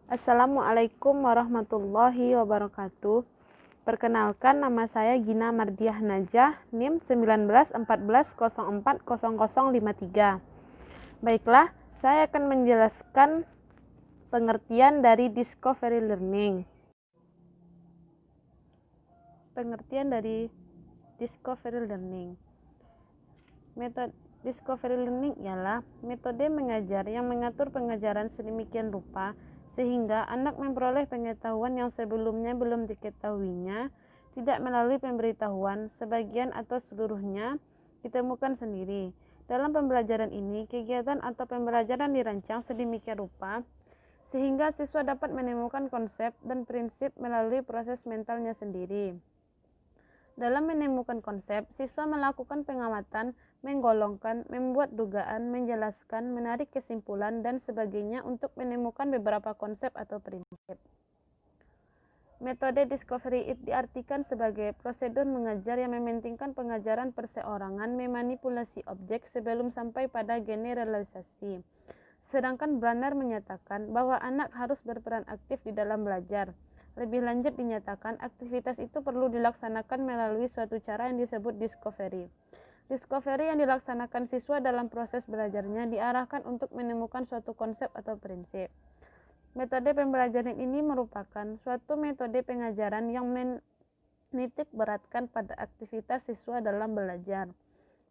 Assalamualaikum warahmatullahi wabarakatuh. Perkenalkan, nama saya Gina Mardiah Najah, NIM 1914040053. Baiklah, saya akan menjelaskan pengertian dari discovery learning. Pengertian dari discovery learning. Metode discovery learning ialah metode mengajar yang mengatur pengajaran sedemikian rupa sehingga anak memperoleh pengetahuan yang sebelumnya belum diketahuinya, tidak melalui pemberitahuan, sebagian atau seluruhnya ditemukan sendiri. Dalam pembelajaran ini, kegiatan atau pembelajaran dirancang sedemikian rupa sehingga siswa dapat menemukan konsep dan prinsip melalui proses mentalnya sendiri. Dalam menemukan konsep, siswa melakukan pengamatan, menggolongkan, membuat dugaan, menjelaskan, menarik kesimpulan, dan sebagainya untuk menemukan beberapa konsep atau prinsip. Metode discovery diartikan sebagai prosedur mengajar yang mementingkan pengajaran perseorangan memanipulasi objek sebelum sampai pada generalisasi. Sedangkan Branner menyatakan bahwa anak harus berperan aktif di dalam belajar. Lebih lanjut dinyatakan aktivitas itu perlu dilaksanakan melalui suatu cara yang disebut discovery. Discovery yang dilaksanakan siswa dalam proses belajarnya diarahkan untuk menemukan suatu konsep atau prinsip. Metode pembelajaran ini merupakan suatu metode pengajaran yang menitik beratkan pada aktivitas siswa dalam belajar.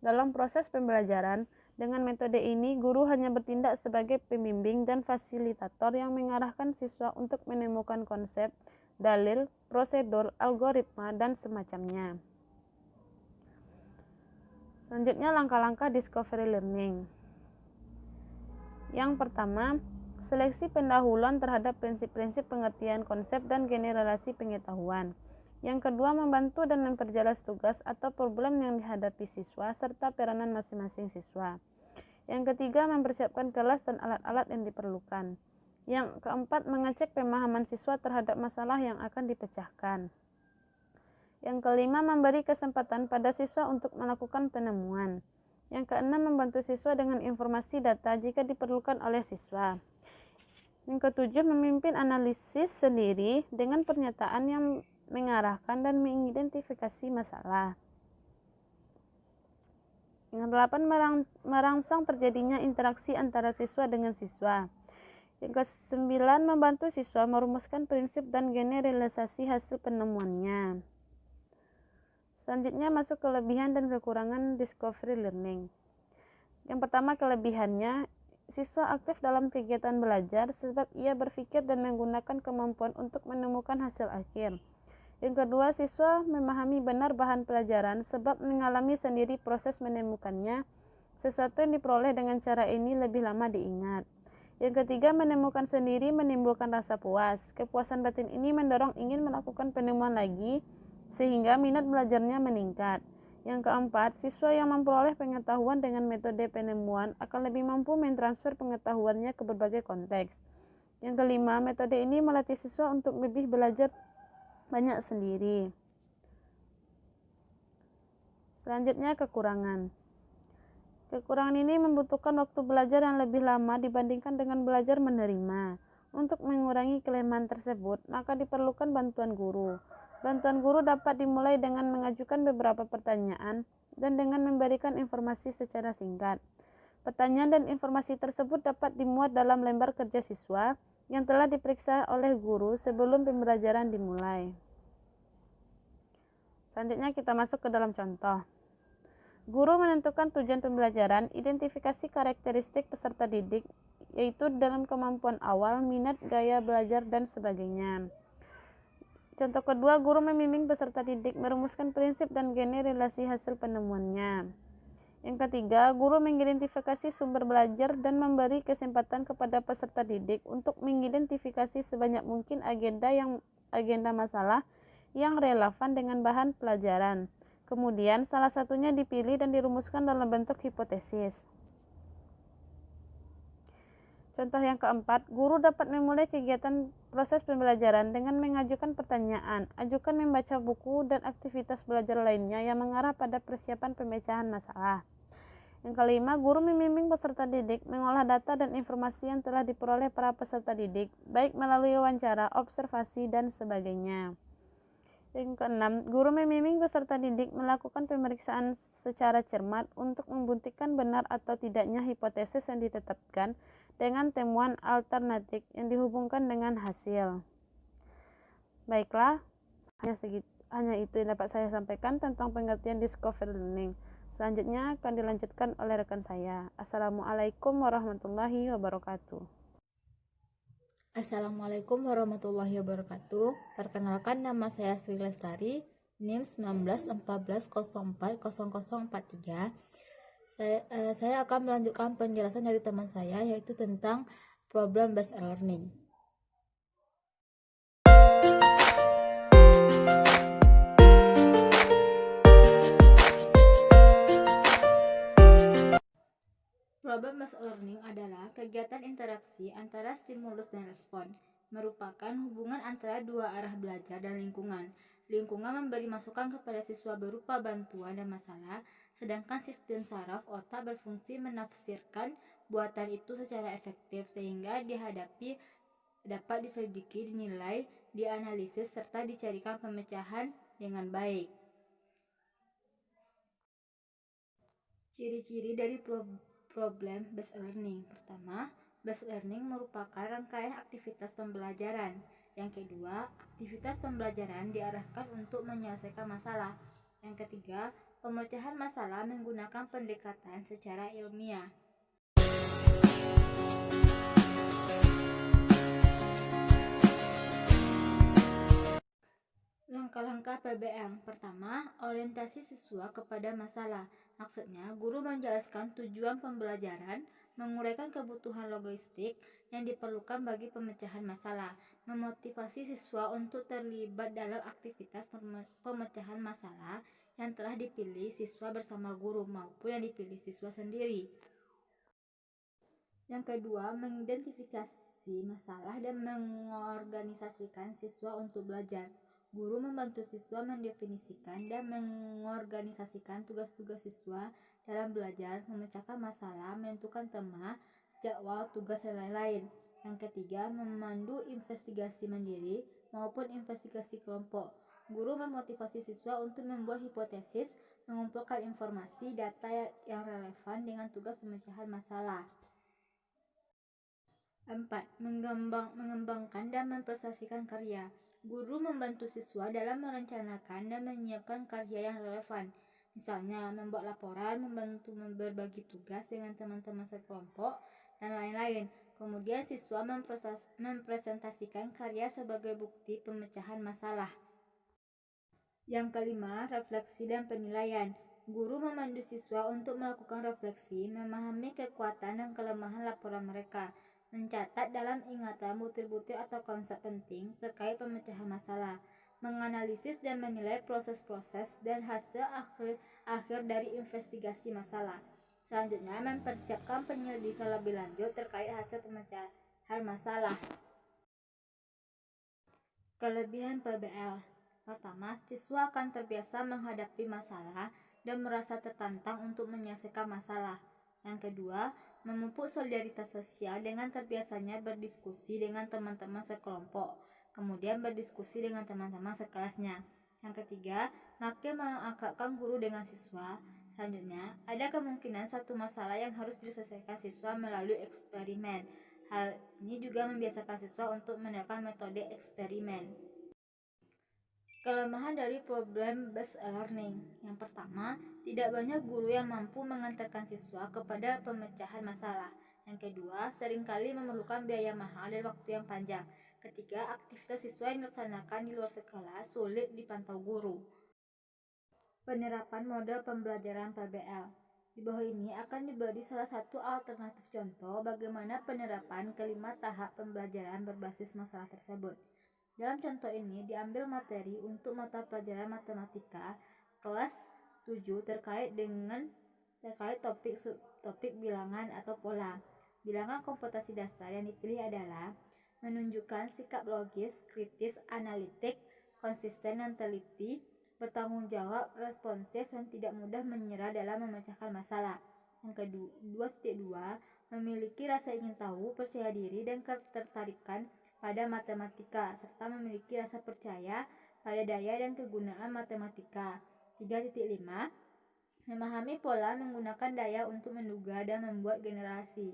Dalam proses pembelajaran, dengan metode ini, guru hanya bertindak sebagai pembimbing dan fasilitator yang mengarahkan siswa untuk menemukan konsep, dalil, prosedur, algoritma, dan semacamnya. Selanjutnya, langkah-langkah discovery learning. Yang pertama, seleksi pendahuluan terhadap prinsip-prinsip pengertian konsep dan generalisasi pengetahuan. Yang kedua, membantu dan memperjelas tugas atau problem yang dihadapi siswa serta peranan masing-masing siswa. Yang ketiga, mempersiapkan kelas dan alat-alat yang diperlukan. Yang keempat, mengecek pemahaman siswa terhadap masalah yang akan dipecahkan. Yang kelima, memberi kesempatan pada siswa untuk melakukan penemuan. Yang keenam, membantu siswa dengan informasi data jika diperlukan oleh siswa. Yang ketujuh, memimpin analisis sendiri dengan pernyataan yang mengarahkan dan mengidentifikasi masalah. Yang delapan, merangsang terjadinya interaksi antara siswa dengan siswa. Yang kesembilan, membantu siswa merumuskan prinsip dan generalisasi hasil penemuannya. Selanjutnya masuk kelebihan dan kekurangan discovery learning. Yang pertama, kelebihannya, siswa aktif dalam kegiatan belajar sebab ia berpikir dan menggunakan kemampuan untuk menemukan hasil akhir. Yang kedua, siswa memahami benar bahan pelajaran sebab mengalami sendiri proses menemukannya. Sesuatu yang diperoleh dengan cara ini lebih lama diingat. Yang ketiga, menemukan sendiri menimbulkan rasa puas. Kepuasan batin ini mendorong ingin melakukan penemuan lagi sehingga minat belajarnya meningkat. Yang keempat, siswa yang memperoleh pengetahuan dengan metode penemuan akan lebih mampu mentransfer pengetahuannya ke berbagai konteks. Yang kelima, metode ini melatih siswa untuk lebih belajar banyak sendiri. Selanjutnya, kekurangan. Kekurangan ini membutuhkan waktu belajar yang lebih lama dibandingkan dengan belajar menerima. Untuk mengurangi kelemahan tersebut, maka diperlukan bantuan guru. Bantuan guru dapat dimulai dengan mengajukan beberapa pertanyaan dan dengan memberikan informasi secara singkat. Pertanyaan dan informasi tersebut dapat dimuat dalam lembar kerja siswa yang telah diperiksa oleh guru sebelum pembelajaran dimulai. Selanjutnya kita masuk ke dalam contoh. Guru menentukan tujuan pembelajaran, identifikasi karakteristik peserta didik, yaitu dalam kemampuan awal, minat, gaya belajar, dan sebagainya. Contoh kedua, guru membimbing peserta didik merumuskan prinsip dan generalisasi hasil penemuannya. Yang ketiga, guru mengidentifikasi sumber belajar dan memberi kesempatan kepada peserta didik untuk mengidentifikasi sebanyak mungkin agenda masalah yang relevan dengan bahan pelajaran. Kemudian, salah satunya dipilih dan dirumuskan dalam bentuk hipotesis. Contoh yang keempat, guru dapat memulai kegiatan proses pembelajaran dengan mengajukan pertanyaan, ajukan membaca buku dan aktivitas belajar lainnya yang mengarah pada persiapan pemecahan masalah. Yang kelima, guru membimbing peserta didik mengolah data dan informasi yang telah diperoleh para peserta didik, baik melalui wawancara, observasi, dan sebagainya. Yang keenam, guru membimbing peserta didik melakukan pemeriksaan secara cermat untuk membuktikan benar atau tidaknya hipotesis yang ditetapkan dengan temuan alternatif yang dihubungkan dengan hasil. Baiklah, hanya itu yang dapat saya sampaikan tentang pengertian discovery learning. Selanjutnya akan dilanjutkan oleh rekan saya. Assalamualaikum warahmatullahi wabarakatuh. Assalamualaikum warahmatullahi wabarakatuh. Perkenalkan, nama saya Sri Lestari, NIM 1914040043. Saya akan melanjutkan penjelasan dari teman saya, yaitu tentang problem based learning. Problem based learning adalah kegiatan interaksi antara stimulus dan respon, merupakan hubungan antara dua arah belajar dan lingkungan. Lingkungan memberi masukan kepada siswa berupa bantuan dan masalah, sedangkan sistem saraf otak berfungsi menafsirkan buatan itu secara efektif sehingga dapat diselidiki, dinilai, dianalisis, serta dicarikan pemecahan dengan baik. Ciri-ciri dari problem based learning. Pertama, based learning merupakan rangkaian aktivitas pembelajaran. Yang kedua, aktivitas pembelajaran diarahkan untuk menyelesaikan masalah. Yang ketiga, pemecahan masalah menggunakan pendekatan secara ilmiah. Langkah-langkah PBL. Pertama, orientasi siswa kepada masalah. Maksudnya, guru menjelaskan tujuan pembelajaran, menguraikan kebutuhan logistik yang diperlukan bagi pemecahan masalah, memotivasi siswa untuk terlibat dalam aktivitas pemecahan masalah yang telah dipilih siswa bersama guru maupun yang dipilih siswa sendiri. Yang kedua, mengidentifikasi masalah dan mengorganisasikan siswa untuk belajar. Guru membantu siswa mendefinisikan dan mengorganisasikan tugas-tugas siswa dalam belajar, memecahkan masalah, menentukan tema, jadwal, tugas, dan lain-lain. Yang ketiga, memandu investigasi mandiri maupun investigasi kelompok. Guru memotivasi siswa untuk membuat hipotesis, mengumpulkan informasi, data yang relevan dengan tugas pemecahan masalah. 4. Mengembangkan dan memprestasikan karya. Guru membantu siswa dalam merencanakan dan menyiapkan karya yang relevan. Misalnya, membuat laporan, membantu berbagi tugas dengan teman-teman sekelompok, dan lain-lain. Kemudian siswa mempresentasikan karya sebagai bukti pemecahan masalah. Yang kelima, refleksi dan penilaian. Guru memandu siswa untuk melakukan refleksi, memahami kekuatan dan kelemahan laporan mereka, mencatat dalam ingatan butir-butir atau konsep penting terkait pemecahan masalah, menganalisis dan menilai proses-proses dan hasil akhir dari investigasi masalah. Selanjutnya, mempersiapkan penyelidikan lebih lanjut terkait hasil pemecahan masalah. Kelebihan PBL. Pertama, siswa akan terbiasa menghadapi masalah dan merasa tertantang untuk menyelesaikan masalah. Yang kedua, memupuk solidaritas sosial dengan terbiasanya berdiskusi dengan teman-teman sekelompok, kemudian berdiskusi dengan teman-teman sekelasnya. Yang ketiga, makin mengakrabkan guru dengan siswa. Selanjutnya, ada kemungkinan suatu masalah yang harus diselesaikan siswa melalui eksperimen. Hal ini juga membiasakan siswa untuk menerapkan metode eksperimen. Kelemahan dari problem based learning. Yang pertama, tidak banyak guru yang mampu mengantarkan siswa kepada pemecahan masalah. Yang kedua, seringkali memerlukan biaya mahal dan waktu yang panjang. Ketiga, aktivitas siswa yang dilaksanakan di luar sekolah sulit dipantau guru. Penerapan model pembelajaran PBL. Di bawah ini akan diberi salah satu alternatif contoh bagaimana penerapan kelima tahap pembelajaran berbasis masalah tersebut. Dalam contoh ini diambil materi untuk mata pelajaran matematika kelas 7 terkait topik bilangan atau pola. Bilangan komputasi dasar yang dipilih adalah menunjukkan sikap logis, kritis, analitik, konsisten dan teliti, bertanggung jawab, responsif, dan tidak mudah menyerah dalam memecahkan masalah. Yang kedua, 2.2, memiliki rasa ingin tahu, percaya diri, dan ketertarikan pada matematika, serta memiliki rasa percaya pada daya dan kegunaan matematika. 3.5, memahami pola, menggunakan daya untuk menduga dan membuat generasi.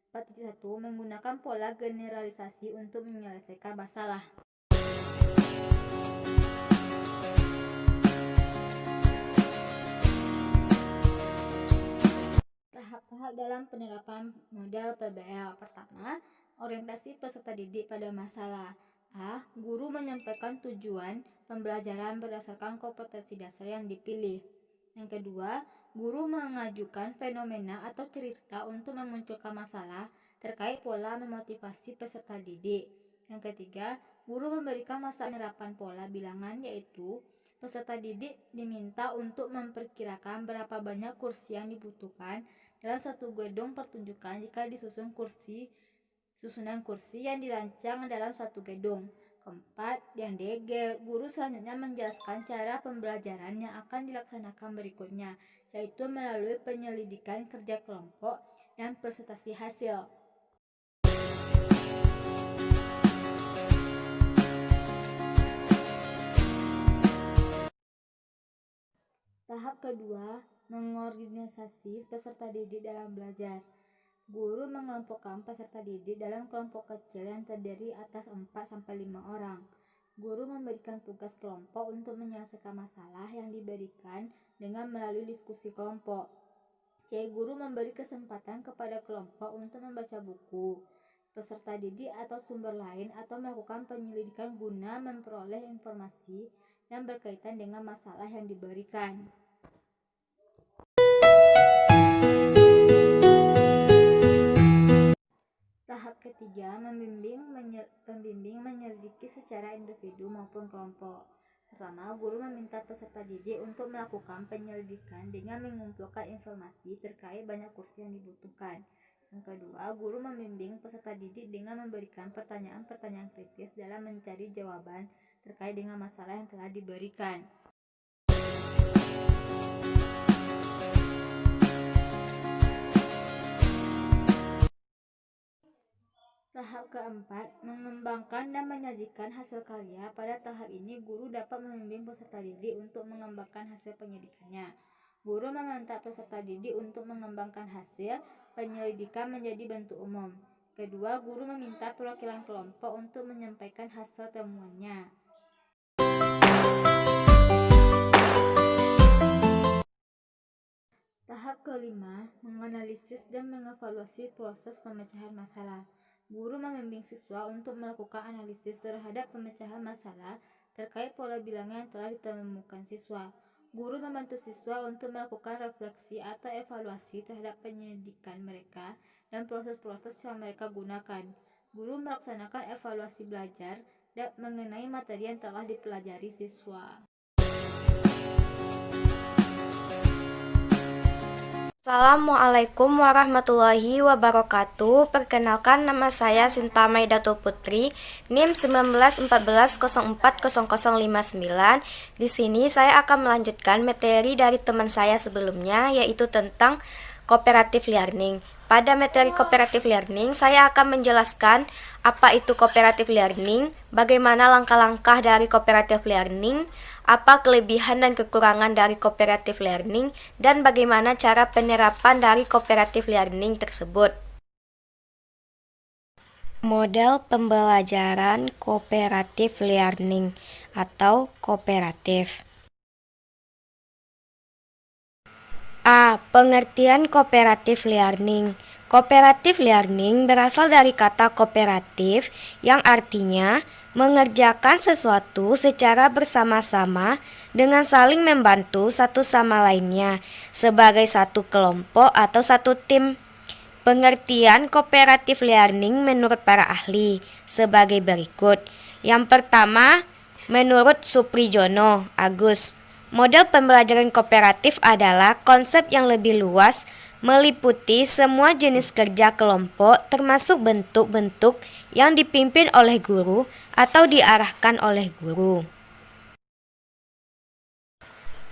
4.1, menggunakan pola generalisasi untuk menyelesaikan masalah. Tahap-tahap dalam penerapan model PBL. Pertama, orientasi peserta didik pada masalah. A. Guru menyampaikan tujuan pembelajaran berdasarkan kompetensi dasar yang dipilih. Yang kedua, guru mengajukan fenomena atau cerita untuk memunculkan masalah terkait pola memotivasi peserta didik. Yang ketiga, guru memberikan masalah penerapan pola bilangan, yaitu peserta didik diminta untuk memperkirakan berapa banyak kursi yang dibutuhkan dalam satu gedung pertunjukan jika disusunan kursi yang dirancang dalam satu gedung. Keempat, yang D, guru selanjutnya menjelaskan cara pembelajaran yang akan dilaksanakan berikutnya, yaitu melalui penyelidikan kerja kelompok dan presentasi hasil. Tahap kedua, mengorganisasi peserta didik dalam belajar. Guru mengelompokkan peserta didik dalam kelompok kecil yang terdiri atas 4-5 orang. Guru memberikan tugas kelompok untuk menyelesaikan masalah yang diberikan dengan melalui diskusi kelompok. C. Guru memberi kesempatan kepada kelompok untuk membaca buku, peserta didik atau sumber lain, atau melakukan penyelidikan guna memperoleh informasi yang berkaitan dengan masalah yang diberikan. Tahap ketiga, pembimbing menyelidiki secara individu maupun kelompok. Pertama, guru meminta peserta didik untuk melakukan penyelidikan dengan mengumpulkan informasi terkait banyak kursi yang dibutuhkan. Yang kedua, guru membimbing peserta didik dengan memberikan pertanyaan-pertanyaan kritis dalam mencari jawaban terkait dengan masalah yang telah diberikan. Tahap keempat, mengembangkan dan menyajikan hasil karya. Pada tahap ini, guru dapat membimbing peserta didik untuk mengembangkan hasil penyelidikannya. Guru meminta peserta didik untuk mengembangkan hasil penyelidikan menjadi bentuk umum. Kedua, guru meminta perwakilan kelompok untuk menyampaikan hasil temuannya. Tahap kelima, menganalisis dan mengevaluasi proses pemecahan masalah. Guru membimbing siswa untuk melakukan analisis terhadap pemecahan masalah terkait pola bilangan yang telah ditemukan siswa. Guru membantu siswa untuk melakukan refleksi atau evaluasi terhadap penyidikan mereka dan proses-proses yang mereka gunakan. Guru melaksanakan evaluasi belajar dan mengenai materi yang telah dipelajari siswa. Assalamualaikum warahmatullahi wabarakatuh. Perkenalkan, nama saya Sinta Maidatul Putri, NIM 1914040059. Di sini saya akan melanjutkan materi dari teman saya sebelumnya, yaitu tentang cooperative learning. Pada materi cooperative learning, saya akan menjelaskan apa itu cooperative learning, bagaimana langkah-langkah dari cooperative learning, apa kelebihan dan kekurangan dari cooperative learning, dan bagaimana cara penerapan dari cooperative learning tersebut. Model pembelajaran cooperative learning atau kooperatif. A. Pengertian cooperative learning. Cooperative learning berasal dari kata kooperatif yang artinya mengerjakan sesuatu secara bersama-sama dengan saling membantu satu sama lainnya sebagai satu kelompok atau satu tim. Pengertian cooperative learning menurut para ahli sebagai berikut. Yang pertama, menurut Suprijono Agus, model pembelajaran kooperatif adalah konsep yang lebih luas, meliputi semua jenis kerja kelompok termasuk bentuk-bentuk yang dipimpin oleh guru atau diarahkan oleh guru.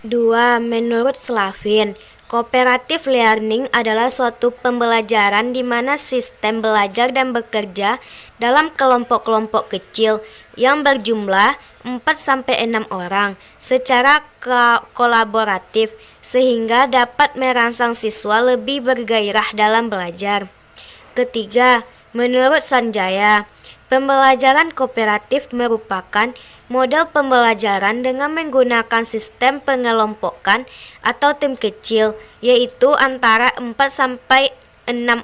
2. Menurut Slavin, Cooperative learning adalah suatu pembelajaran di mana sistem belajar dan bekerja dalam kelompok-kelompok kecil yang berjumlah 4-6 orang secara kolaboratif sehingga dapat merangsang siswa lebih bergairah dalam belajar. Ketiga, menurut Sanjaya, pembelajaran kooperatif merupakan model pembelajaran dengan menggunakan sistem pengelompokan atau tim kecil, yaitu antara 4-6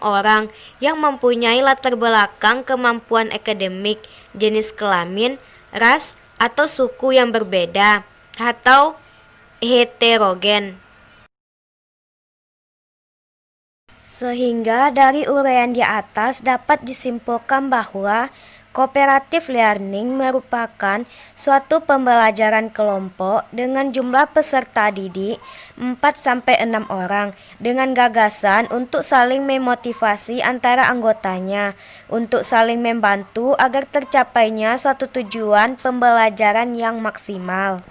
orang yang mempunyai latar belakang kemampuan akademik, jenis kelamin, ras, atau suku yang berbeda, atau heterogen. Sehingga dari uraian di atas dapat disimpulkan bahwa cooperative learning merupakan suatu pembelajaran kelompok dengan jumlah peserta didik 4-6 orang dengan gagasan untuk saling memotivasi antara anggotanya untuk saling membantu agar tercapainya suatu tujuan pembelajaran yang maksimal.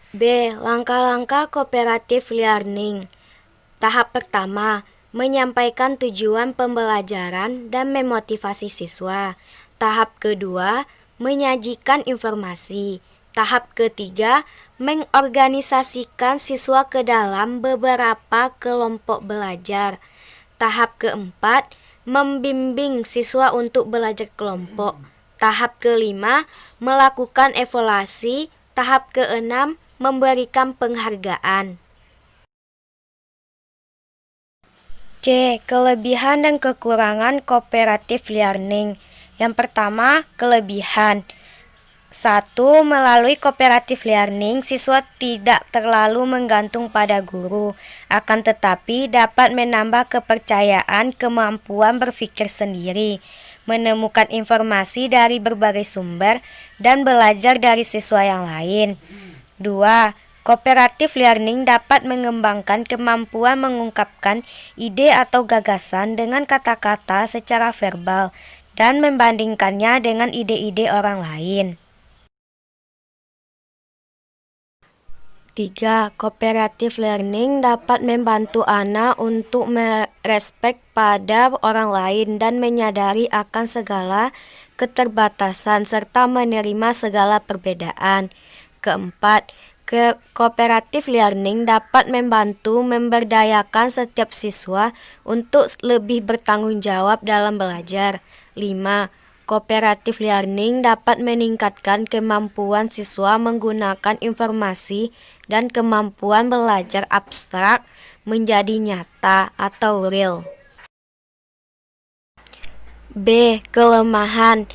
B. Langkah-langkah cooperative learning. Tahap pertama, menyampaikan tujuan pembelajaran dan memotivasi siswa. Tahap kedua, menyajikan informasi. Tahap ketiga, mengorganisasikan siswa ke dalam beberapa kelompok belajar. Tahap keempat, membimbing siswa untuk belajar kelompok. Tahap kelima, melakukan evaluasi. Tahap keenam, memberikan penghargaan. C. Kelebihan dan kekurangan cooperative learning. Yang pertama, kelebihan. 1. Melalui cooperative learning, siswa tidak terlalu menggantung pada guru, akan tetapi dapat menambah kepercayaan kemampuan berpikir sendiri, menemukan informasi dari berbagai sumber, dan belajar dari siswa yang lain. 2. Cooperative learning dapat mengembangkan kemampuan mengungkapkan ide atau gagasan dengan kata-kata secara verbal dan membandingkannya dengan ide-ide orang lain. 3. Cooperative learning dapat membantu anak untuk merespek pada orang lain dan menyadari akan segala keterbatasan serta menerima segala perbedaan. Keempat, cooperative learning dapat membantu memberdayakan setiap siswa untuk lebih bertanggung jawab dalam belajar. 5. Cooperative learning dapat meningkatkan kemampuan siswa menggunakan informasi dan kemampuan belajar abstrak menjadi nyata atau real. B. Kelemahan.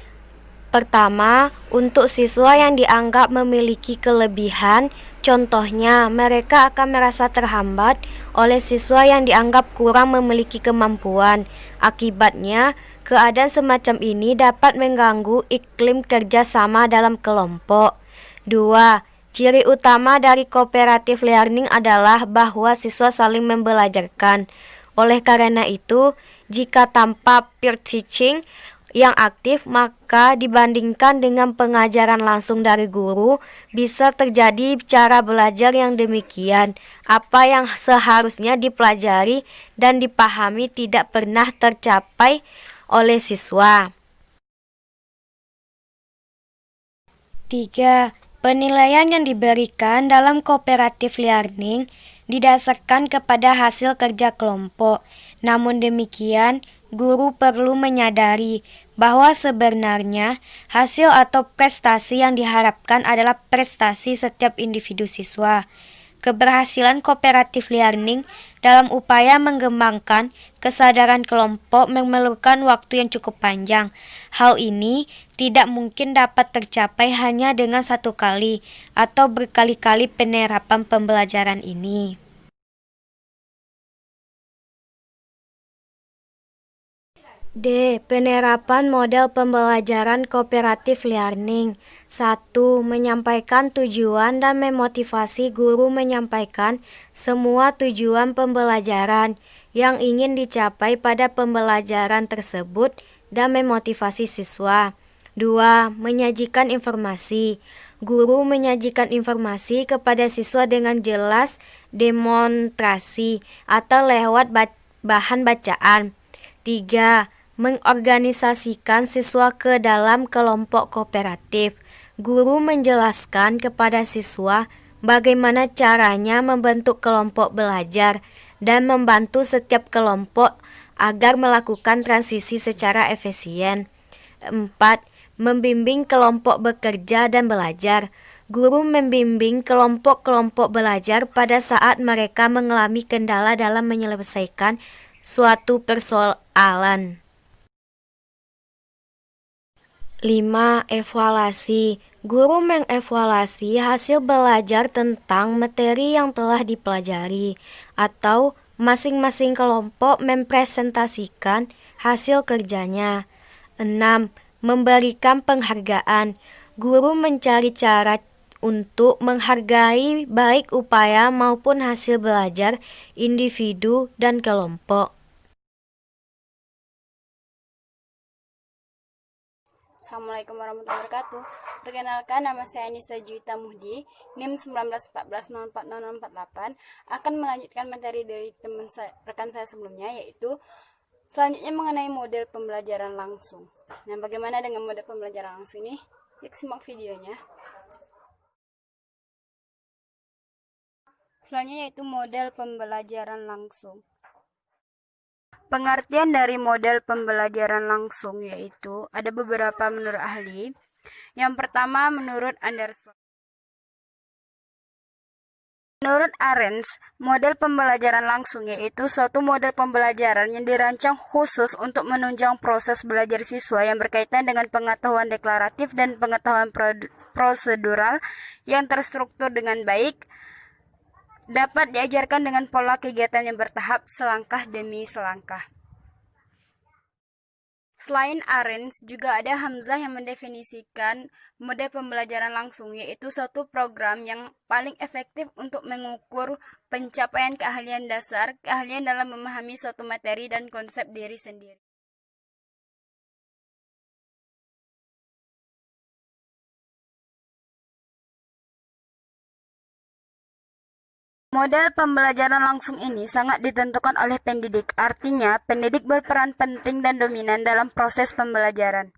Pertama, untuk siswa yang dianggap memiliki kelebihan, contohnya mereka akan merasa terhambat oleh siswa yang dianggap kurang memiliki kemampuan. Akibatnya, keadaan semacam ini dapat mengganggu iklim kerjasama dalam kelompok. 2. Ciri utama dari cooperative learning adalah bahwa siswa saling membelajarkan. Oleh karena itu, jika tanpa peer teaching yang aktif, maka dibandingkan dengan pengajaran langsung dari guru, bisa terjadi cara belajar yang demikian. Apa yang seharusnya dipelajari dan dipahami tidak pernah tercapai oleh siswa. 3. Penilaian yang diberikan dalam cooperative learning didasarkan kepada hasil kerja kelompok. Namun demikian, guru perlu menyadari bahwa sebenarnya hasil atau prestasi yang diharapkan adalah prestasi setiap individu siswa. Keberhasilan cooperative learning dalam upaya mengembangkan kesadaran kelompok memerlukan waktu yang cukup panjang. Hal ini tidak mungkin dapat tercapai hanya dengan satu kali atau berkali-kali penerapan pembelajaran ini. D. Penerapan model pembelajaran cooperative learning. 1. Menyampaikan tujuan dan memotivasi guru menyampaikan semua tujuan pembelajaran yang ingin dicapai pada pembelajaran tersebut dan memotivasi siswa. 2. Menyajikan informasi. Guru menyajikan informasi kepada siswa dengan jelas, demonstrasi, atau lewat bahan bacaan. 3. Mengorganisasikan siswa ke dalam kelompok kooperatif. Guru menjelaskan kepada siswa bagaimana caranya membentuk kelompok belajar dan membantu setiap kelompok agar melakukan transisi secara efisien. 4. Membimbing kelompok bekerja dan belajar. Guru membimbing kelompok-kelompok belajar pada saat mereka mengalami kendala dalam menyelesaikan suatu persoalan. 5. Evaluasi. Guru mengevaluasi hasil belajar tentang materi yang telah dipelajari, atau masing-masing kelompok mempresentasikan hasil kerjanya. 6. Memberikan penghargaan. Guru mencari cara untuk menghargai baik upaya maupun hasil belajar individu dan kelompok. Assalamualaikum warahmatullahi wabarakatuh. Perkenalkan, nama saya Anissa Juwita Muhdi, NIM 1914040048, akan melanjutkan materi dari rekan saya sebelumnya, yaitu selanjutnya mengenai model pembelajaran langsung. Nah, bagaimana dengan model pembelajaran langsung ini? Yuk simak videonya. Selanjutnya yaitu model pembelajaran langsung. Pengertian dari model pembelajaran langsung yaitu ada beberapa menurut ahli. Yang pertama menurut Anderson. Menurut Arens, model pembelajaran langsung yaitu suatu model pembelajaran yang dirancang khusus untuk menunjang proses belajar siswa yang berkaitan dengan pengetahuan deklaratif dan pengetahuan prosedural yang terstruktur dengan baik, dapat diajarkan dengan pola kegiatan yang bertahap selangkah demi selangkah. Selain Arens, juga ada Hamzah yang mendefinisikan model pembelajaran langsung, yaitu suatu program yang paling efektif untuk mengukur pencapaian keahlian dasar, keahlian dalam memahami suatu materi dan konsep diri sendiri. Model pembelajaran langsung ini sangat ditentukan oleh pendidik, artinya pendidik berperan penting dan dominan dalam proses pembelajaran.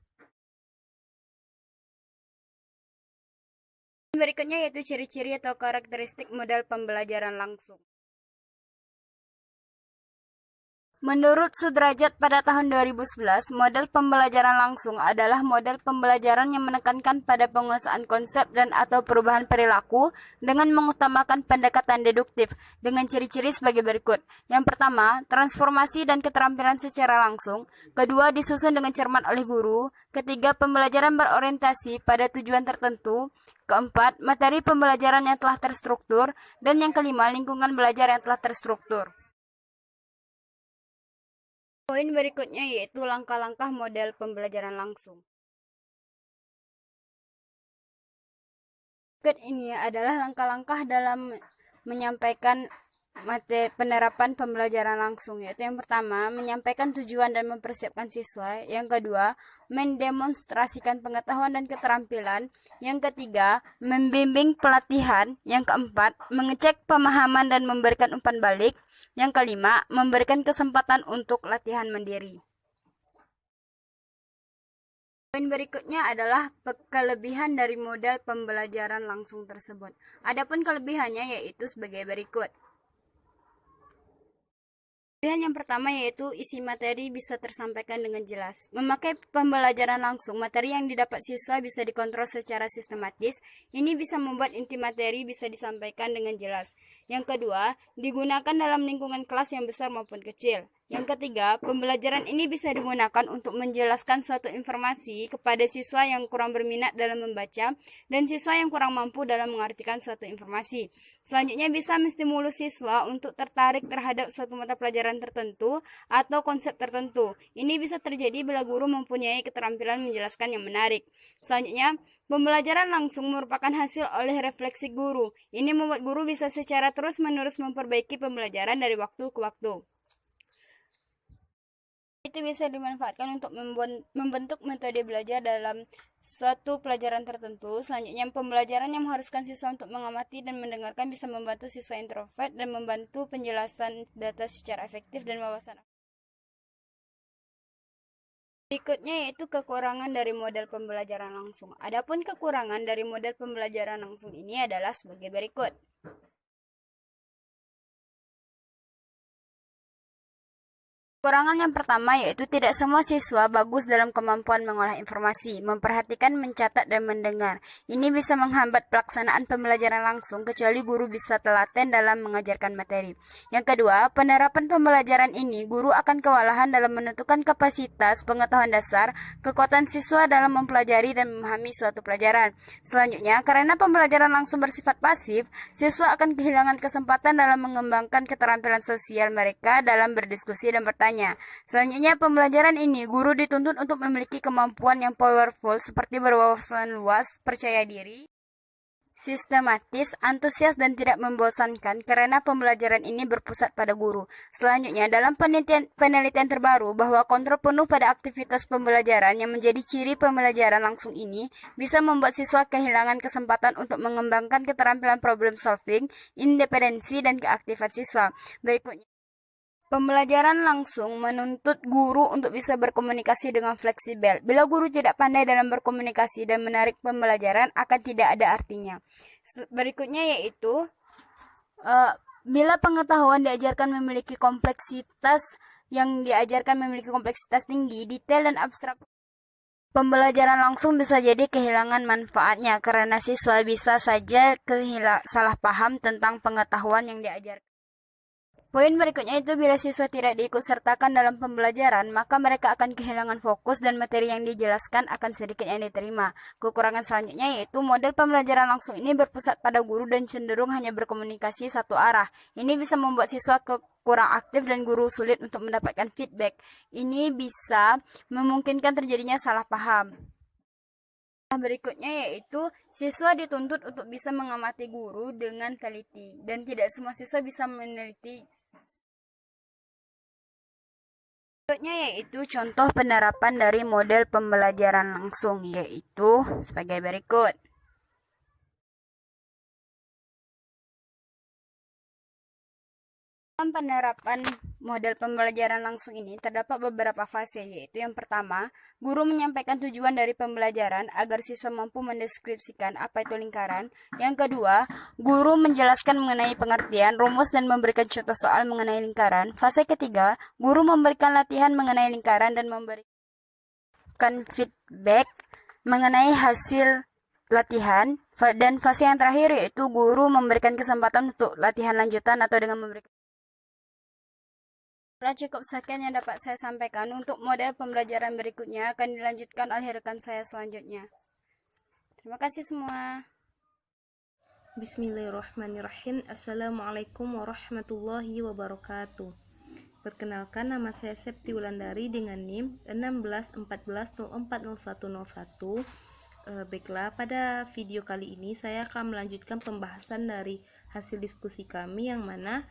Berikutnya yaitu ciri-ciri atau karakteristik model pembelajaran langsung. Menurut Sudrajat pada tahun 2011, model pembelajaran langsung adalah model pembelajaran yang menekankan pada penguasaan konsep dan atau perubahan perilaku dengan mengutamakan pendekatan deduktif dengan ciri-ciri sebagai berikut. Yang pertama, transformasi dan keterampilan secara langsung. Kedua, disusun dengan cermat oleh guru. Ketiga, pembelajaran berorientasi pada tujuan tertentu. Keempat, materi pembelajaran yang telah terstruktur. Dan yang kelima, lingkungan belajar yang telah terstruktur. Poin berikutnya yaitu langkah-langkah model pembelajaran langsung. Berikut ini adalah langkah-langkah dalam menyampaikan penerapan pembelajaran langsung, yaitu yang pertama, menyampaikan tujuan dan mempersiapkan siswa. Yang kedua, mendemonstrasikan pengetahuan dan keterampilan. Yang ketiga, membimbing pelatihan. Yang keempat, mengecek pemahaman dan memberikan umpan balik. Yang kelima, memberikan kesempatan untuk latihan mandiri. Poin berikutnya adalah kelebihan dari model pembelajaran langsung tersebut. Adapun kelebihannya yaitu sebagai berikut. Kelebihan yang pertama yaitu isi materi bisa tersampaikan dengan jelas. Memakai pembelajaran langsung, materi yang didapat siswa bisa dikontrol secara sistematis. Ini bisa membuat inti materi bisa disampaikan dengan jelas. Yang kedua, digunakan dalam lingkungan kelas yang besar maupun kecil. Yang ketiga, pembelajaran ini bisa digunakan untuk menjelaskan suatu informasi kepada siswa yang kurang berminat dalam membaca dan siswa yang kurang mampu dalam mengartikan suatu informasi. Selanjutnya, bisa menstimulus siswa untuk tertarik terhadap suatu mata pelajaran tertentu atau konsep tertentu. Ini bisa terjadi bila guru mempunyai keterampilan menjelaskan yang menarik. Selanjutnya, pembelajaran langsung merupakan hasil oleh refleksi guru. Ini membuat guru bisa secara terus-menerus memperbaiki pembelajaran dari waktu ke waktu. itu bisa dimanfaatkan untuk membentuk metode belajar dalam suatu pelajaran tertentu. Selanjutnya, pembelajaran yang mengharuskan siswa untuk mengamati dan mendengarkan bisa membantu siswa introvert dan membantu penjelasan data secara efektif dan wawasan. Berikutnya yaitu kekurangan dari model pembelajaran langsung. Adapun kekurangan dari model pembelajaran langsung ini adalah sebagai berikut. Kekurangan yang pertama yaitu tidak semua siswa bagus dalam kemampuan mengolah informasi, memperhatikan, mencatat, dan mendengar. Ini bisa menghambat pelaksanaan pembelajaran langsung kecuali guru bisa telaten dalam mengajarkan materi. Yang kedua, penerapan pembelajaran ini guru akan kewalahan dalam menentukan kapasitas pengetahuan dasar, kekuatan siswa dalam mempelajari dan memahami suatu pelajaran. Selanjutnya, karena pembelajaran langsung bersifat pasif, siswa akan kehilangan kesempatan dalam mengembangkan keterampilan sosial mereka dalam berdiskusi dan bertanya. Selanjutnya, pembelajaran ini guru dituntut untuk memiliki kemampuan yang powerful seperti berwawasan luas, percaya diri, sistematis, antusias, dan tidak membosankan karena pembelajaran ini berpusat pada guru. Selanjutnya, dalam penelitian terbaru bahwa kontrol penuh pada aktivitas pembelajaran yang menjadi ciri pembelajaran langsung ini bisa membuat siswa kehilangan kesempatan untuk mengembangkan keterampilan problem solving, independensi, dan keaktifan siswa. Berikutnya, pembelajaran langsung menuntut guru untuk bisa berkomunikasi dengan fleksibel. Bila guru tidak pandai dalam berkomunikasi dan menarik pembelajaran, akan tidak ada artinya. Berikutnya yaitu, bila pengetahuan diajarkan memiliki kompleksitas tinggi, detail, dan abstrak, pembelajaran langsung bisa jadi kehilangan manfaatnya karena siswa bisa saja salah paham tentang pengetahuan yang diajarkan. Poin berikutnya itu bila siswa tidak diikutsertakan dalam pembelajaran, maka mereka akan kehilangan fokus dan materi yang dijelaskan akan sedikit yang diterima. Kekurangan selanjutnya yaitu model pembelajaran langsung ini berpusat pada guru dan cenderung hanya berkomunikasi satu arah. Ini bisa membuat siswa kurang aktif dan guru sulit untuk mendapatkan feedback. Ini bisa memungkinkan terjadinya salah paham. Berikutnya yaitu siswa dituntut untuk bisa mengamati guru dengan teliti dan tidak semua siswa bisa meneliti. Berikutnya yaitu contoh penerapan dari model pembelajaran langsung yaitu sebagai berikut. Dalam penerapan model pembelajaran langsung ini terdapat beberapa fase, yaitu yang pertama, guru menyampaikan tujuan dari pembelajaran agar siswa mampu mendeskripsikan apa itu lingkaran. Yang kedua, guru menjelaskan mengenai pengertian, rumus, dan memberikan contoh soal mengenai lingkaran. Fase ketiga, guru memberikan latihan mengenai lingkaran dan memberikan feedback mengenai hasil latihan. Dan fase yang terakhir yaitu guru memberikan kesempatan untuk latihan lanjutan atau dengan memberikan. Cukup sekian yang dapat saya sampaikan. Untuk model pembelajaran berikutnya akan dilanjutkan oleh rekan saya selanjutnya. Terima kasih semua. Bismillahirrahmanirrahim. Assalamualaikum warahmatullahi wabarakatuh. Perkenalkan, nama saya Septi Wulandari dengan NIM 1614040101. Baiklah, pada video kali ini saya akan melanjutkan pembahasan dari hasil diskusi kami yang mana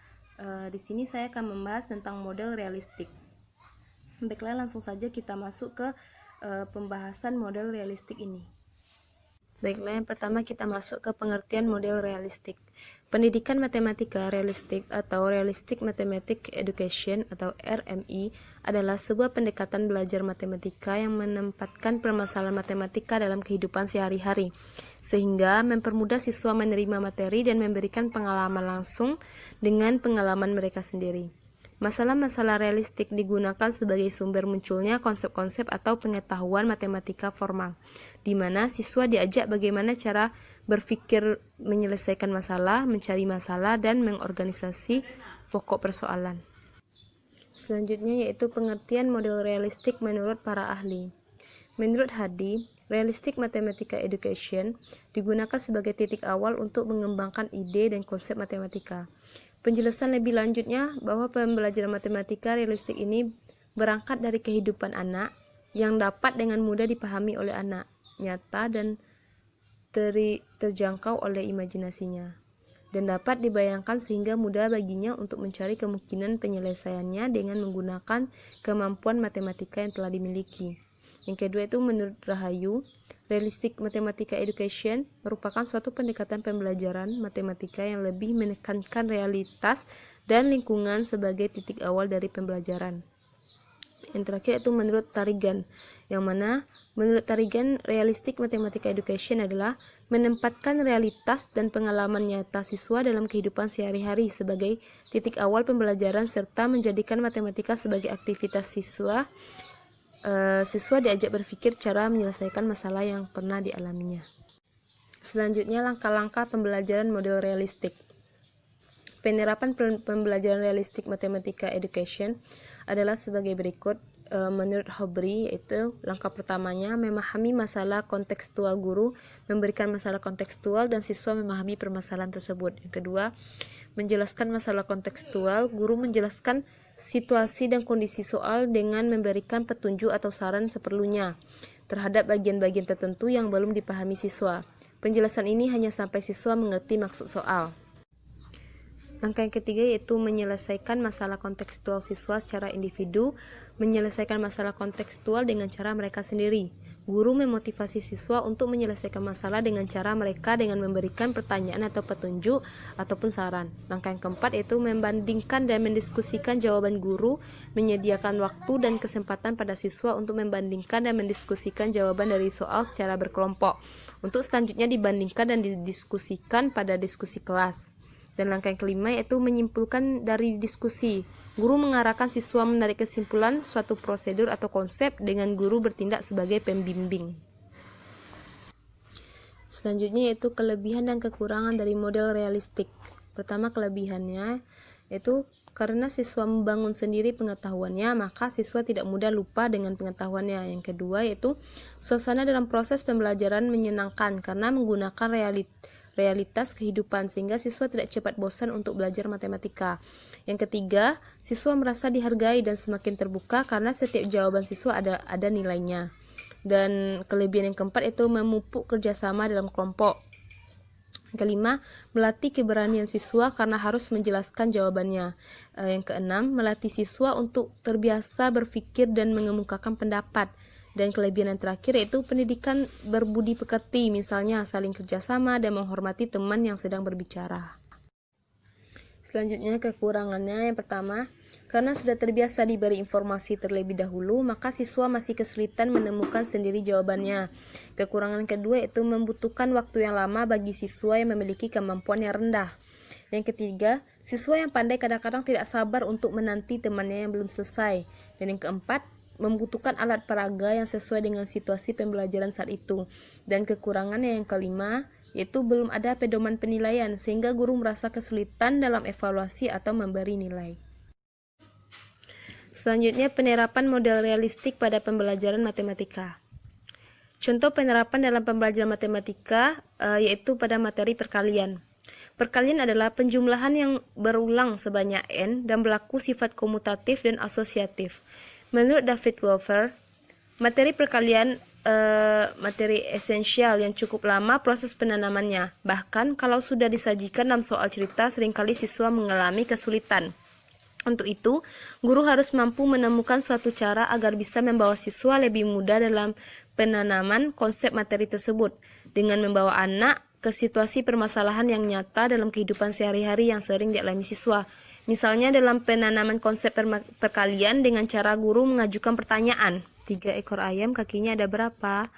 di sini saya akan membahas tentang model realistik. Baiklah, langsung saja kita masuk ke pembahasan model realistik ini. Baiklah, yang pertama kita masuk ke pengertian model realistik. Pendidikan matematika realistik atau Realistic Mathematics Education atau RMI adalah sebuah pendekatan belajar matematika yang menempatkan permasalahan matematika dalam kehidupan sehari-hari, sehingga mempermudah siswa menerima materi dan memberikan pengalaman langsung dengan pengalaman mereka sendiri. Masalah-masalah realistik digunakan sebagai sumber munculnya konsep-konsep atau pengetahuan matematika formal, di mana siswa diajak bagaimana cara berpikir menyelesaikan masalah, mencari masalah, dan mengorganisasi pokok persoalan. Selanjutnya yaitu pengertian model realistik menurut para ahli. Menurut Hadi, Realistic Mathematics Education digunakan sebagai titik awal untuk mengembangkan ide dan konsep matematika. Penjelasan lebih lanjutnya bahwa pembelajaran matematika realistik ini berangkat dari kehidupan anak yang dapat dengan mudah dipahami oleh anak, nyata dan terjangkau oleh imajinasinya. dan dapat dibayangkan sehingga mudah baginya untuk mencari kemungkinan penyelesaiannya dengan menggunakan kemampuan matematika yang telah dimiliki. Yang kedua itu menurut Rahayu, Realistic Mathematical Education merupakan suatu pendekatan pembelajaran matematika yang lebih menekankan realitas dan lingkungan sebagai titik awal dari pembelajaran. Yang terakhir itu menurut Tarigan, yang mana menurut Tarigan, Realistic Mathematical Education adalah menempatkan realitas dan pengalaman nyata siswa dalam kehidupan sehari-hari sebagai titik awal pembelajaran serta menjadikan matematika sebagai aktivitas siswa. Siswa diajak berpikir cara menyelesaikan masalah yang pernah dialaminya. Selanjutnya, langkah-langkah pembelajaran model realistik. Penerapan pembelajaran realistik matematika education adalah sebagai berikut. Menurut Hobry, yaitu langkah pertamanya memahami masalah kontekstual, guru memberikan masalah kontekstual dan siswa memahami permasalahan tersebut. Yang kedua, menjelaskan masalah kontekstual, guru menjelaskan situasi dan kondisi soal dengan memberikan petunjuk atau saran seperlunya terhadap bagian-bagian tertentu yang belum dipahami siswa. Penjelasan ini hanya sampai siswa mengerti maksud soal. Langkah yang ketiga yaitu menyelesaikan masalah kontekstual siswa secara individu, menyelesaikan masalah kontekstual dengan cara mereka sendiri. Guru memotivasi siswa untuk menyelesaikan masalah dengan cara mereka dengan memberikan pertanyaan atau petunjuk ataupun saran. Langkah yang keempat yaitu membandingkan dan mendiskusikan jawaban guru, menyediakan waktu dan kesempatan pada siswa untuk membandingkan dan mendiskusikan jawaban dari soal secara berkelompok, untuk selanjutnya dibandingkan dan didiskusikan pada diskusi kelas. Dan langkah yang kelima yaitu menyimpulkan dari diskusi. Guru mengarahkan siswa menarik kesimpulan suatu prosedur atau konsep dengan guru bertindak sebagai pembimbing. Selanjutnya yaitu kelebihan dan kekurangan dari model realistik. Pertama, kelebihannya yaitu karena siswa membangun sendiri pengetahuannya, maka siswa tidak mudah lupa dengan pengetahuannya. Yang kedua yaitu suasana dalam proses pembelajaran menyenangkan karena menggunakan realitas kehidupan sehingga siswa tidak cepat bosan untuk belajar matematika. Yang ketiga, siswa merasa dihargai dan semakin terbuka karena setiap jawaban siswa ada nilainya. Dan kelebihan yang keempat itu memupuk kerjasama dalam kelompok. Yang kelima, melatih keberanian siswa karena harus menjelaskan jawabannya. Yang keenam, melatih siswa untuk terbiasa berpikir dan mengemukakan pendapat. Dan kelebihan yang terakhir yaitu pendidikan berbudi pekerti, misalnya saling kerjasama dan menghormati teman yang sedang berbicara. Selanjutnya kekurangannya, yang pertama, karena sudah terbiasa diberi informasi terlebih dahulu, maka siswa masih kesulitan menemukan sendiri jawabannya. Kekurangan kedua yaitu membutuhkan waktu yang lama bagi siswa yang memiliki kemampuan yang rendah. Yang ketiga, siswa yang pandai kadang-kadang tidak sabar untuk menanti temannya yang belum selesai. Dan yang keempat, membutuhkan alat peraga yang sesuai dengan situasi pembelajaran saat itu. Dan kekurangannya yang kelima, yaitu belum ada pedoman penilaian sehingga guru merasa kesulitan dalam evaluasi atau memberi nilai. Selanjutnya, penerapan model realistik pada pembelajaran matematika. Contoh penerapan dalam pembelajaran matematika yaitu pada materi perkalian. Perkalian adalah penjumlahan yang berulang sebanyak n dan berlaku sifat komutatif dan asosiatif. Menurut David Glover, materi perkalian materi esensial yang cukup lama proses penanamannya. Bahkan kalau sudah disajikan dalam soal cerita, seringkali siswa mengalami kesulitan. Untuk itu, guru harus mampu menemukan suatu cara agar bisa membawa siswa lebih mudah dalam penanaman konsep materi tersebut, dengan membawa anak ke situasi permasalahan yang nyata dalam kehidupan sehari-hari yang sering dialami siswa. Misalnya dalam penanaman konsep perkalian dengan cara guru mengajukan pertanyaan, 3 ekor ayam kakinya ada berapa?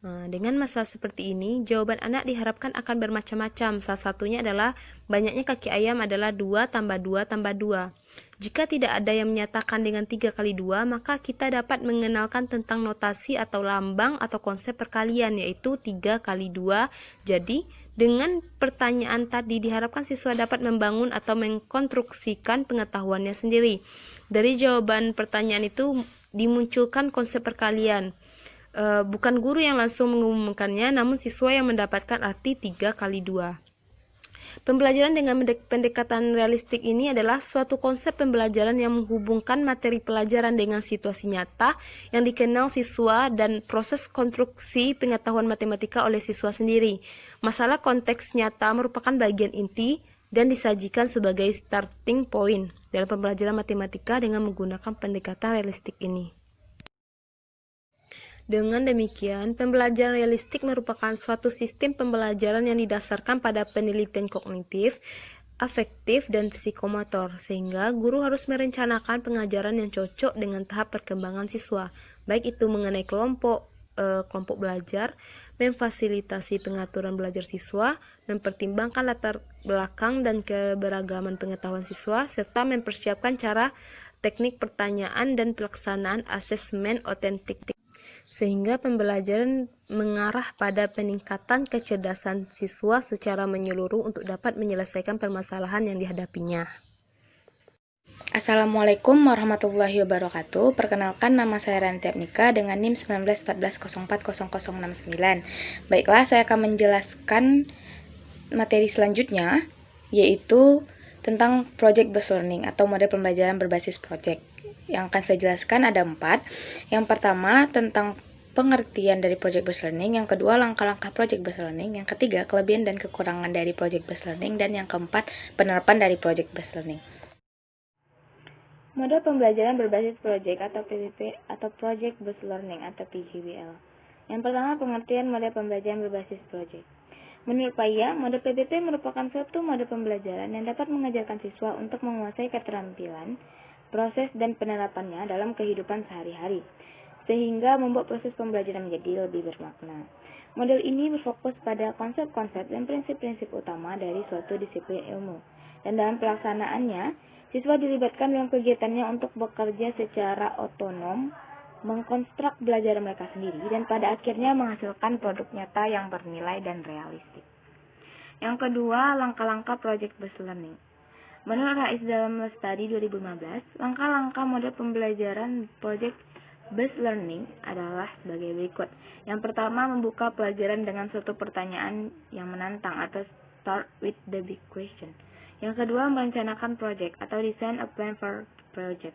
Dengan masalah seperti ini, jawaban anak diharapkan akan bermacam-macam. Salah satunya adalah banyaknya kaki ayam adalah 2 tambah 2 tambah 2. Jika tidak ada yang menyatakan dengan 3 kali 2, maka kita dapat mengenalkan tentang notasi atau lambang atau konsep perkalian, yaitu 3 kali 2. Jadi, dengan pertanyaan tadi diharapkan siswa dapat membangun atau mengkonstruksikan pengetahuannya sendiri. Dari jawaban pertanyaan itu dimunculkan konsep perkalian. Bukan guru yang langsung mengumumkannya, namun siswa yang mendapatkan arti 3 kali 2. Pembelajaran dengan pendekatan realistik ini adalah suatu konsep pembelajaran yang menghubungkan materi pelajaran dengan situasi nyata yang dikenal siswa dan proses konstruksi pengetahuan matematika oleh siswa sendiri. Masalah konteks nyata merupakan bagian inti dan disajikan sebagai starting point dalam pembelajaran matematika dengan menggunakan pendekatan realistik ini. Dengan demikian, pembelajaran realistik merupakan suatu sistem pembelajaran yang didasarkan pada penelitian kognitif, afektif, dan psikomotor, sehingga guru harus merencanakan pengajaran yang cocok dengan tahap perkembangan siswa, baik itu mengenai kelompok belajar, memfasilitasi pengaturan belajar siswa, mempertimbangkan latar belakang dan keberagaman pengetahuan siswa, serta mempersiapkan cara, teknik pertanyaan, dan pelaksanaan asesmen otentik, sehingga pembelajaran mengarah pada peningkatan kecerdasan siswa secara menyeluruh untuk dapat menyelesaikan permasalahan yang dihadapinya. Assalamualaikum warahmatullahi wabarakatuh. Perkenalkan, nama saya Ranti Apnika dengan NIM 1914040069. Baiklah, saya akan menjelaskan materi selanjutnya, yaitu tentang Project Based Learning atau model pembelajaran berbasis project. Yang akan saya jelaskan ada 4. Yang pertama, tentang pengertian dari Project Based Learning. Yang kedua, langkah-langkah Project Based Learning. Yang ketiga, kelebihan dan kekurangan dari Project Based Learning. Dan yang keempat, penerapan dari Project Based Learning. Model pembelajaran berbasis project atau PBP atau Project Based Learning atau PJBL. Yang pertama, pengertian model pembelajaran berbasis project. Menurut Paya, model PBP merupakan suatu model pembelajaran yang dapat mengajarkan siswa untuk menguasai keterampilan, proses, dan penerapannya dalam kehidupan sehari-hari, sehingga membuat proses pembelajaran menjadi lebih bermakna. Model ini berfokus pada konsep-konsep dan prinsip-prinsip utama dari suatu disiplin ilmu, dan dalam pelaksanaannya, siswa dilibatkan dalam kegiatannya untuk bekerja secara otonom, mengkonstruk belajar mereka sendiri, dan pada akhirnya menghasilkan produk nyata yang bernilai dan realistik. Yang kedua, langkah-langkah Project Based Learning. Menurut Rais dalam Study 2015, langkah-langkah model pembelajaran Project Based Learning adalah sebagai berikut. Yang pertama, membuka pelajaran dengan suatu pertanyaan yang menantang atau start with the big question. Yang kedua, merencanakan project atau design a plan for project.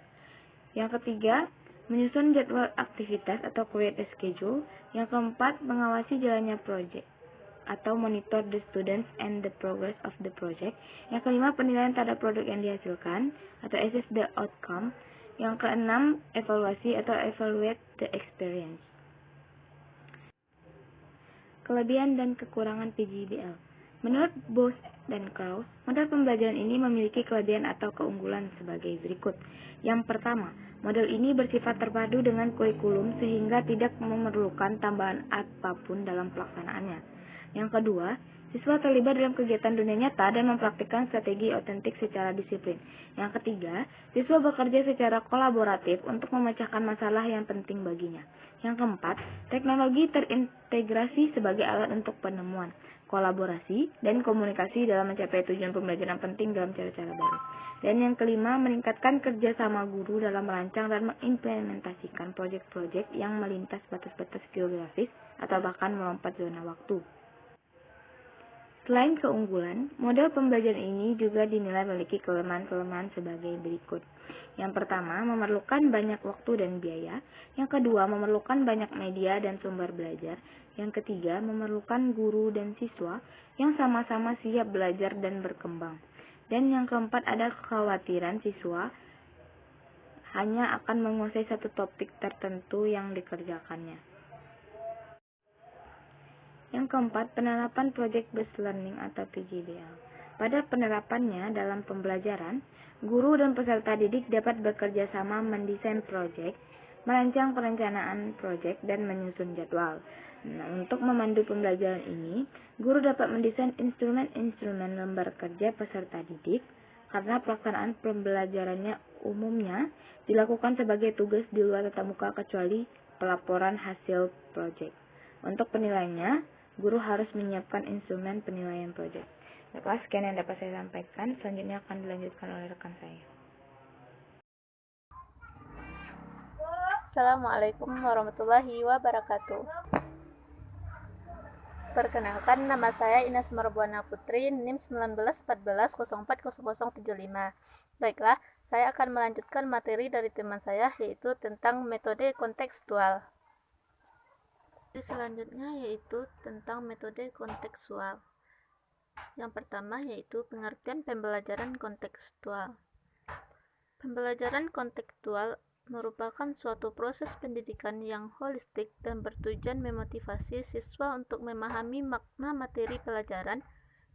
Yang ketiga, menyusun jadwal aktivitas atau create a schedule. Yang keempat, mengawasi jalannya project atau monitor the students and the progress of the project. Yang kelima, penilaian terhadap produk yang dihasilkan atau assess the outcome. Yang keenam, evaluasi atau evaluate the experience. Kelebihan dan kekurangan PJBL. Menurut Bose dan Krauss, model pembelajaran ini memiliki kelebihan atau keunggulan sebagai berikut. Yang pertama, model ini bersifat terpadu dengan kurikulum sehingga tidak memerlukan tambahan apapun dalam pelaksanaannya. Yang kedua, siswa terlibat dalam kegiatan dunia nyata dan mempraktikkan strategi otentik secara disiplin. Yang ketiga, siswa bekerja secara kolaboratif untuk memecahkan masalah yang penting baginya. Yang keempat, teknologi terintegrasi sebagai alat untuk penemuan, kolaborasi, dan komunikasi dalam mencapai tujuan pembelajaran penting dalam cara-cara baru. Dan yang kelima, meningkatkan kerjasama guru dalam merancang dan mengimplementasikan proyek-proyek yang melintas batas-batas geografis atau bahkan melompat zona waktu. Selain keunggulan, model pembelajaran ini juga dinilai memiliki kelemahan-kelemahan sebagai berikut. Yang pertama, memerlukan banyak waktu dan biaya. Yang kedua, memerlukan banyak media dan sumber belajar. Yang ketiga, memerlukan guru dan siswa yang sama-sama siap belajar dan berkembang. Dan yang keempat, ada kekhawatiran siswa hanya akan menguasai satu topik tertentu yang dikerjakannya. Yang keempat, penerapan Project Based Learning atau PJBL. Pada penerapannya dalam pembelajaran, guru dan peserta didik dapat bekerja sama mendesain proyek, merancang perencanaan proyek, dan menyusun jadwal. Nah, untuk memandu pembelajaran ini, guru dapat mendesain instrumen-instrumen lembar kerja peserta didik, karena pelaksanaan pembelajarannya umumnya dilakukan sebagai tugas di luar tatap muka kecuali pelaporan hasil proyek. Untuk penilaiannya, guru harus menyiapkan instrumen penilaian proyek. Baiklah, sekian yang dapat saya sampaikan. Selanjutnya akan dilanjutkan oleh rekan saya. Assalamualaikum warahmatullahi wabarakatuh. Perkenalkan, nama saya Ines Marbuana Putri, NIM 1914040075. Baiklah, saya akan melanjutkan materi dari teman saya, yaitu tentang metode kontekstual. Selanjutnya yaitu tentang metode kontekstual. Yang pertama yaitu pengertian pembelajaran kontekstual. Pembelajaran kontekstual merupakan suatu proses pendidikan yang holistik dan bertujuan memotivasi siswa untuk memahami makna materi pelajaran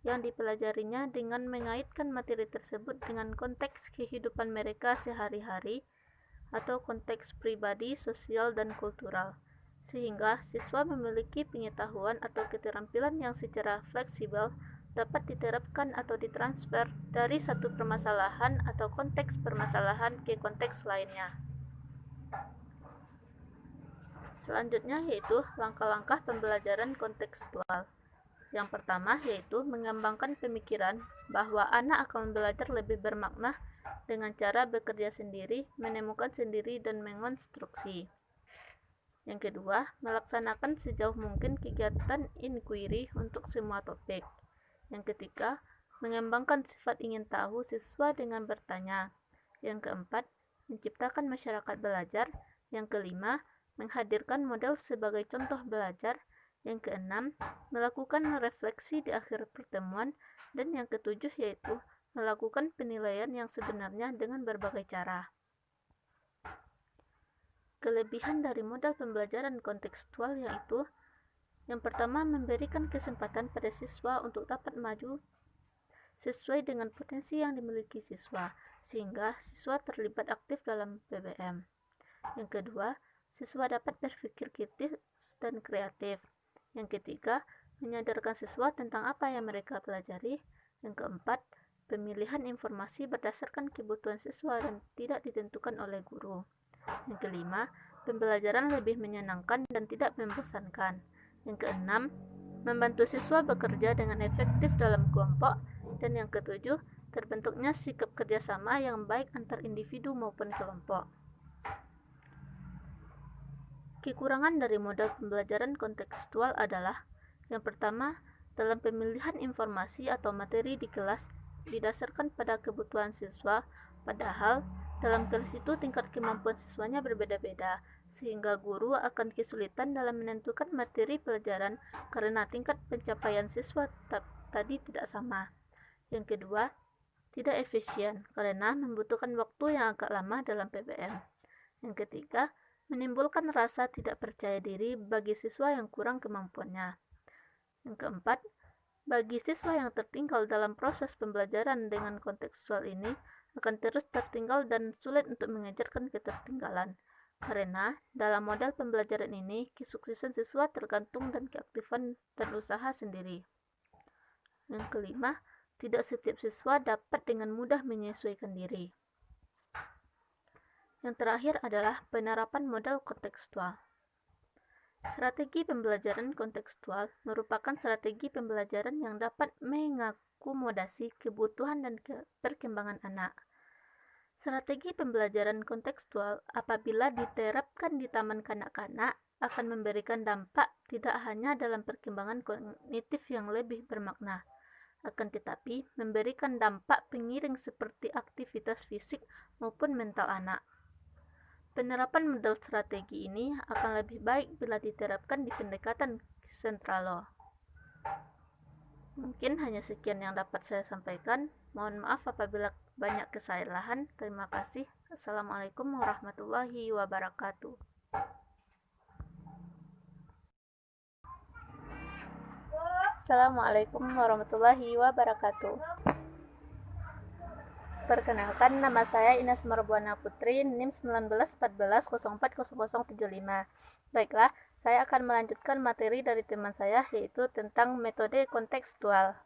yang dipelajarinya dengan mengaitkan materi tersebut dengan konteks kehidupan mereka sehari-hari atau konteks pribadi, sosial, dan kultural, sehingga siswa memiliki pengetahuan atau keterampilan yang secara fleksibel dapat diterapkan atau ditransfer dari satu permasalahan atau konteks permasalahan ke konteks lainnya. Selanjutnya yaitu langkah-langkah pembelajaran kontekstual. Yang pertama yaitu mengembangkan pemikiran bahwa anak akan belajar lebih bermakna dengan cara bekerja sendiri, menemukan sendiri, dan mengonstruksi. Yang kedua, melaksanakan sejauh mungkin kegiatan inquiry untuk semua topik. Yang ketiga, mengembangkan sifat ingin tahu siswa dengan bertanya. Yang keempat, menciptakan masyarakat belajar. Yang kelima, menghadirkan model sebagai contoh belajar. Yang keenam, melakukan refleksi di akhir pertemuan. Dan yang ketujuh yaitu melakukan penilaian yang sebenarnya dengan berbagai cara. Kelebihan dari model pembelajaran kontekstual yaitu yang pertama, memberikan kesempatan pada siswa untuk dapat maju sesuai dengan potensi yang dimiliki siswa, sehingga siswa terlibat aktif dalam PBM. Yang kedua, siswa dapat berpikir kritis dan kreatif. Yang ketiga, menyadarkan siswa tentang apa yang mereka pelajari. Yang keempat, pemilihan informasi berdasarkan kebutuhan siswa dan tidak ditentukan oleh guru. Yang kelima, pembelajaran lebih menyenangkan dan tidak membosankan. Yang keenam, membantu siswa bekerja dengan efektif dalam kelompok. Dan yang ketujuh, terbentuknya sikap kerjasama yang baik antar individu maupun kelompok. Kekurangan dari model pembelajaran kontekstual adalah yang pertama, dalam pemilihan informasi atau materi di kelas didasarkan pada kebutuhan siswa, padahal dalam kelas itu tingkat kemampuan siswanya berbeda-beda, sehingga guru akan kesulitan dalam menentukan materi pelajaran karena tingkat pencapaian siswa tadi tidak sama. Yang kedua, tidak efisien karena membutuhkan waktu yang agak lama dalam PBM. Yang ketiga, menimbulkan rasa tidak percaya diri bagi siswa yang kurang kemampuannya. Yang keempat, bagi siswa yang tertinggal dalam proses pembelajaran dengan kontekstual ini akan terus tertinggal dan sulit untuk mengejarkan ketertinggalan. Karena dalam model pembelajaran ini, kesuksesan siswa tergantung dan keaktifan dan usaha sendiri. Yang kelima, tidak setiap siswa dapat dengan mudah menyesuaikan diri. Yang terakhir adalah penerapan model kontekstual. Strategi pembelajaran kontekstual merupakan strategi pembelajaran yang dapat mengakomodasi kebutuhan dan perkembangan anak. Strategi pembelajaran kontekstual apabila diterapkan di taman kanak-kanak akan memberikan dampak tidak hanya dalam perkembangan kognitif yang lebih bermakna, akan tetapi memberikan dampak pengiring seperti aktivitas fisik maupun mental anak. Penerapan model strategi ini akan lebih baik bila diterapkan di pendekatan sentralo. Mungkin hanya sekian yang dapat saya sampaikan. Mohon maaf apabila banyak kesalahan. Terima kasih. Assalamualaikum warahmatullahi wabarakatuh. Assalamualaikum warahmatullahi wabarakatuh. Perkenalkan, nama saya Ines Marbuana Putri, NIM 1914040075. Baiklah, saya akan melanjutkan materi dari teman saya, yaitu tentang metode kontekstual.